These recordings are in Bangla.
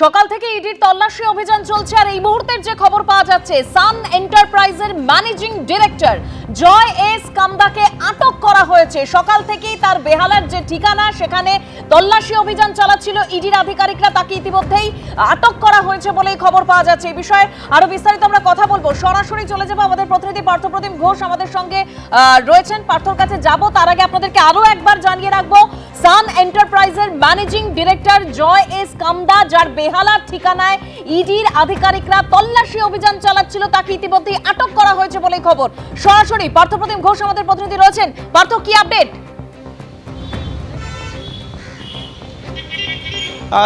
সকাল থেকে ইডির তল্লাশি অভিযান চলছে আর এই মুহূর্তের যে খবর পাওয়া যাচ্ছে সান এন্টারপ্রাইজের ম্যানেজিং ডিরেক্টর জয় এস কামদাকে আটক করা হয়েছে। সকাল থেকেই তার বেহালার যে ঠিকানা সেখানে তল্লাশি অভিযান চালাচ্ছিল ইডির আধিকারিকরা, তাকে ইতিমধ্যেই আটক করা হয়েছে বলেই খবর পাওয়া যাচ্ছে। এই বিষয়ে আরো বিস্তারিত আমরা কথা বলবো, সরাসরি চলে যাবো আমাদের প্রতিনিধি পার্থপ্রতিম ঘোষ আমাদের সঙ্গে রয়েছেন। পার্থর কাছে যাব, তার আগে আপনাদেরকে আরো একবার জানিয়ে রাখবো সান এন্টারপ্রাইজের ম্যানেজিং ডিরেক্টর জয় এস কামদা, যার বেহালার ঠিকানায় ইডির আধিকারিকরা তল্লাশি অভিযান চালাচ্ছিল, তাকে ইতিমধ্যেই আটক করা হয়েছে বলেই খবর। সরাসরি পার্থপ্রতিম ঘোষ আমাদের প্রতিনিধি রয়েছেন। পার্থ, কি আপডেট?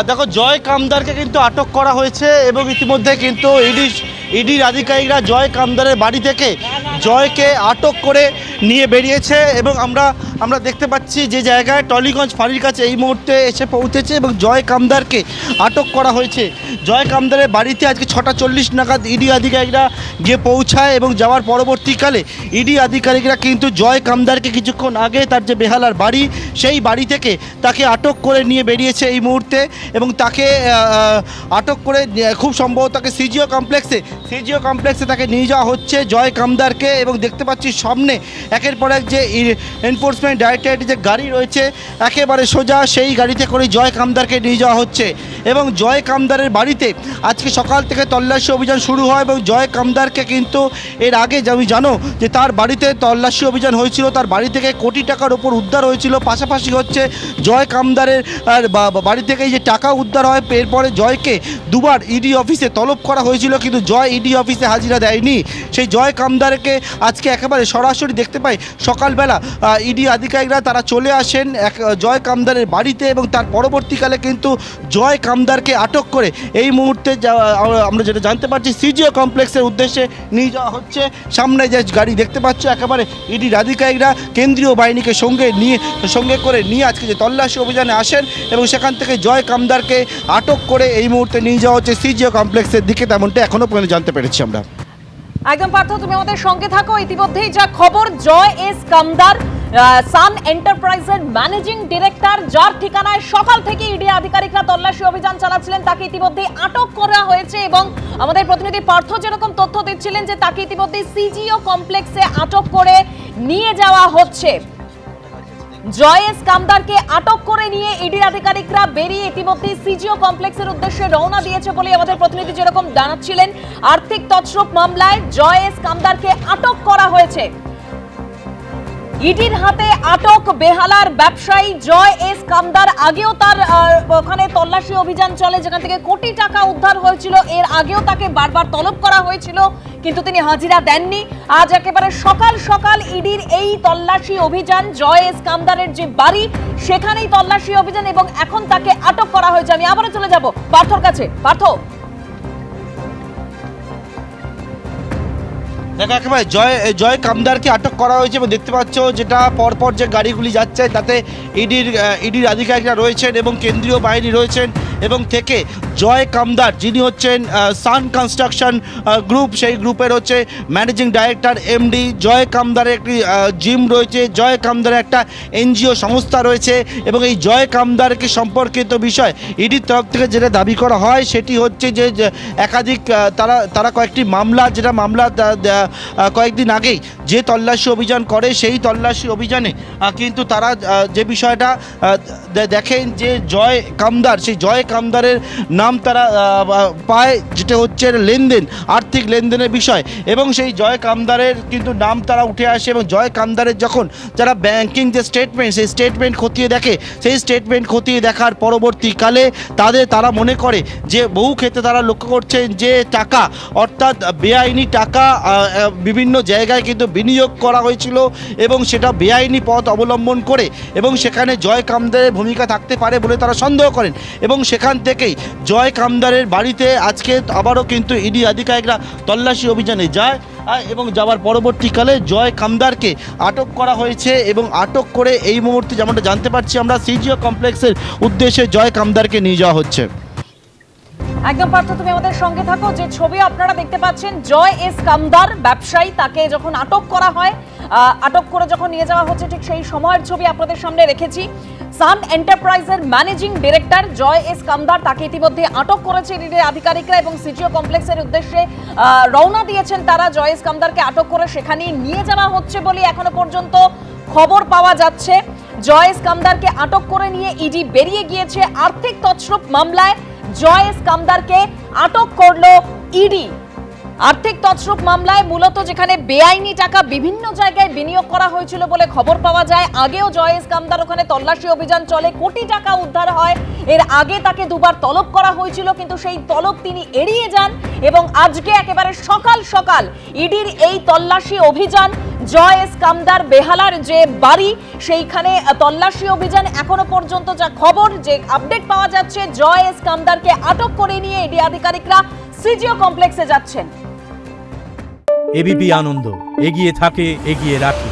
দেখো, জয় কামদারকে কিন্তু আটক করা হয়েছে এবং ইতিমধ্যে কিন্তু ইডির আধিকারিকরা জয় কামদারের বাড়ি থেকে জয়কে আটক করে নিয়ে বেরিয়েছে এবং আমরা দেখতে পাচ্ছি যে জায়গায় টলিগঞ্জ ফাঁড়ির কাছে এই মুহূর্তে এসে পৌঁছেছে এবং জয় কামদারকে আটক করা হয়েছে। জয় কামদারের বাড়িতে আজকে 6:40 নাগাদ ইডি আধিকারিকরা গিয়ে পৌঁছায় এবং যাওয়ার পরবর্তীকালে ইডি আধিকারিকরা কিন্তু জয় কামদারকে কিছুক্ষণ আগে তার যে বেহালার বাড়ি সেই বাড়ি থেকে তাকে আটক করে নিয়ে বেরিয়েছে এই মুহূর্তে এবং তাকে আটক করে খুব সম্ভবত তাকে সিজিও কমপ্লেক্সে তাকে নিয়ে যাওয়া হচ্ছে জয় কামদারকে। এবং দেখতে পাচ্ছি সামনে একের পর এক যে এনফোর্সমেন্ট ডাইরেক্টরেট যে গাড়ি রয়েছে একেবারে সোজা সেই গাড়িতে করে জয় কামদারকে নিয়ে যাওয়া হচ্ছে এবং জয় কামদারের বাড়িতে আজকে সকাল থেকে তল্লাশি অভিযান শুরু হয় এবং জয় কামদারকে কিন্তু এর আগে আমি জানো যে তার বাড়িতে তল্লাশি অভিযান হয়েছিল, তার বাড়ি থেকে কোটি টাকার ওপর উদ্ধার হয়েছিল। পাশাপাশি হচ্ছে জয় কামদারের বাড়ি থেকে যে টাকা উদ্ধার হয়, এরপরে জয়কে দুবার ইডি অফিসে তলব করা হয়েছিল কিন্তু জয় ইডি অফিসে হাজিরা দেয়নি। সেই জয় কামদারকে আজকে একেবারে সরাসরি দেখতে পাই সকালবেলা ইডি আধিকারিকরা তারা চলে আসেন জয় কামদারের বাড়িতে এবং তার পরবর্তীকালে কিন্তু জয় কামদারকে আটক করে এই মুহূর্তে আমরা যেটা জানতে পারছি সিজিও কমপ্লেক্সের উদ্দেশ্যে নিয়ে যাওয়া হচ্ছে। সামনে যে গাড়ি দেখতে পাচ্ছ একেবারে ইডির আধিকারিকরা কেন্দ্রীয় বাহিনীকে সঙ্গে করে নিয়ে আজকে যে তল্লাশি অভিযানে আসেন এবং সেখান থেকে জয় কামদারকে আটক করে এই মুহূর্তে নিয়ে যাওয়া হচ্ছে সিজিও কমপ্লেক্সের দিকে, তেমনটা এখনো পর্যন্ত জানতে পেরেছি আমরা। একদম পার্থ, তুমি আমাদের সঙ্গে থাকো। ইতিমধ্যেই যা খবর, জয় এস কামদার সান এন্টারপ্রাইজের ম্যানেজিং ডিরেক্টর, যার ঠিকানায় সকাল থেকে ইডি আধিকারিকরা তল্লাশি অভিযান চালাচ্ছিলেন, তাকে ইতিমধ্যেই আটক করা হয়েছে এবং আমাদের প্রতিনিধি পার্থ যেরকম তথ্য দিচ্ছিলেন যে তাকে ইতিমধ্যেই সিজিও কমপ্লেক্সে আটক করে নিয়ে যাওয়া হচ্ছে। জয় এস কামদারকে আটক করে নিয়ে ইডি আধিকারিকরা বেরিয়ে ইতিমধ্যে সিজিও কমপ্লেক্সের উদ্দেশ্যে রওনা দিয়েছে বলে আমাদের প্রতিনিধি যেরকম জানাচ্ছিলেন। আর্থিক তছরূপ মামলায় জয় এস কামদারকে আটক করা হয়েছে। ইডির হাতে আটক বেহালার ব্যবসায়ী জয় এস কামদার। আগেও তার ওখানে তল্লাশি অভিযান চলে যেখান থেকে কোটি টাকা উদ্ধার হয়েছিল। এর আগেও তাকে বারবার তলব করা হয়েছিল কিন্তু তিনি হাজিরা দেননি। আজ একেবারে সকাল সকাল ইডির এই তল্লাশি অভিযান, জয় এস কামদারের যে বাড়ি সেখানেই তল্লাশি অভিযান এবং এখন তাকে আটক করা হয়েছে। আমি আবারও চলে যাব পার্থর কাছে। পার্থ, দেখো একেবারে জয় কামদারকে আটক করা হয়েছে এবং দেখতে পাচ্ছ যেটা পরপর যে গাড়িগুলি যাচ্ছে তাতে ইডির আধিকারিকরা রয়েছেন এবং কেন্দ্রীয় বাহিনী রয়েছেন এবং থেকে জয় কামদার যিনি হচ্ছেন সান কনস্ট্রাকশন গ্রুপ, সেই গ্রুপের হচ্ছে ম্যানেজিং ডাইরেক্টর এমডি। জয় কামদারের একটি জিম রয়েছে, জয় কামদারের একটা এনজিও সংস্থা রয়েছে এবং এই জয় কামদারকে সম্পর্কিত বিষয় ইডির তরফ থেকে যেটা দাবি করা হয় সেটি হচ্ছে যে একাধিক তারা কয়েকটি মামলা কয়েকদিন আগেই যে তল্লাশি অভিযান করে সেই তল্লাশি অভিযানে কিন্তু তারা যে বিষয়টা দেখেন যে জয় কামদার, সেই জয় কামদারের নাম তারা পায় যেটা হচ্ছে লেনদেন, আর্থিক লেনদেনের বিষয় এবং সেই জয় কামদারের কিন্তু নাম তারা উঠে আসে এবং জয় কামদারের যখন যারা ব্যাংকিং যে স্টেটমেন্ট সেই স্টেটমেন্ট খতিয়ে দেখে, সেই স্টেটমেন্ট খতিয়ে দেখার পরবর্তীকালে তারা মনে করে যে বহু ক্ষেত্রে তারা লক্ষ্য করছেন যে টাকা অর্থাৎ বেআইনি টাকা বিভিন্ন জায়গায় কিন্তু বিনিয়োগ করা হয়েছিল এবং সেটা বেআইনি পথ অবলম্বন করে এবং সেখানে জয় কামদারের ভূমিকা থাকতে পারে বলে তারা সন্দেহ করেন এবং সেখান থেকেই জয় কামদারের বাড়িতে আজকে আবারও কিন্তু ইডি আধিকারিকরা তল্লাশি অভিযানে যায় এবং যাওয়ার পরবর্তীকালে জয় কামদারকে আটক করা হয়েছে এবং আটক করে এই মুহূর্তে যেমনটা জানতে পারছি আমরা সিজিও কমপ্লেক্সের উদ্দেশ্যে জয় কামদারকে নিয়ে যাওয়া হচ্ছে। একদম পার্থ, তুমি আমাদের সঙ্গে থাকো। যে ছবি আপনারা দেখতে পাচ্ছেন, জয় এস কামদার ব্যবসায়ী, তাকে যখন আটক করা হয় আটক করে যখন নিয়ে যাওয়া হচ্ছে ঠিক সেই সময়ের ছবি আপনাদের সামনে রেখেছি। সান এন্টারপ্রাইজের ম্যানেজিং ডিরেক্টর জয় এস কামদার, তাকে ইতিমধ্যে আটক করেছে ইডির আধিকারিকরা এবং সিজিও কমপ্লেক্সের উদ্দেশ্যে রওনা দিয়েছেন তারা। জয় এস কামদারকে আটক করে সেখানে নিয়ে যাওয়া হচ্ছে বলে এখনো পর্যন্ত খবর পাওয়া যাচ্ছে। জয় এস কামদারকে আটক করে নিয়ে ইডি বেরিয়ে গিয়েছে। আর্থিক তছরূপ মামলায় জয় এস কামদারকে আটক করলো ইডি। আর্থিক তছরূপ মামলায় মূলত যেখানে বেআইনি টাকা বিভিন্ন জায়গায় বিনিয়োগ করা হয়েছিল বলে খবর পাওয়া যায়। আগেও জয় এস কামদার ওখানে তল্লাশি অভিযান চলে, কোটি টাকা উদ্ধার হয়। এর আগে তাকে দুবার তলব করা হয়েছিল, কিন্তু সেই তলব তিনি এড়িয়ে যান এবং আজকে একেবারে সকাল সকাল ইডির এই তল্লাশি অভিযান, জয় এস কামদার বেহালার যে বাড়ি সেইখানে তল্লাশি অভিযান। এখনো পর্যন্ত যা খবর, যে আপডেট পাওয়া যাচ্ছে, জয় এস কামদারকে আটক করে নিয়ে ইডি আধিকারিকরা সিজিও কমপ্লেক্সে যাচ্ছেন। এবিপি আনন্দ, এগিয়ে থাকে, এগিয়ে রাখে।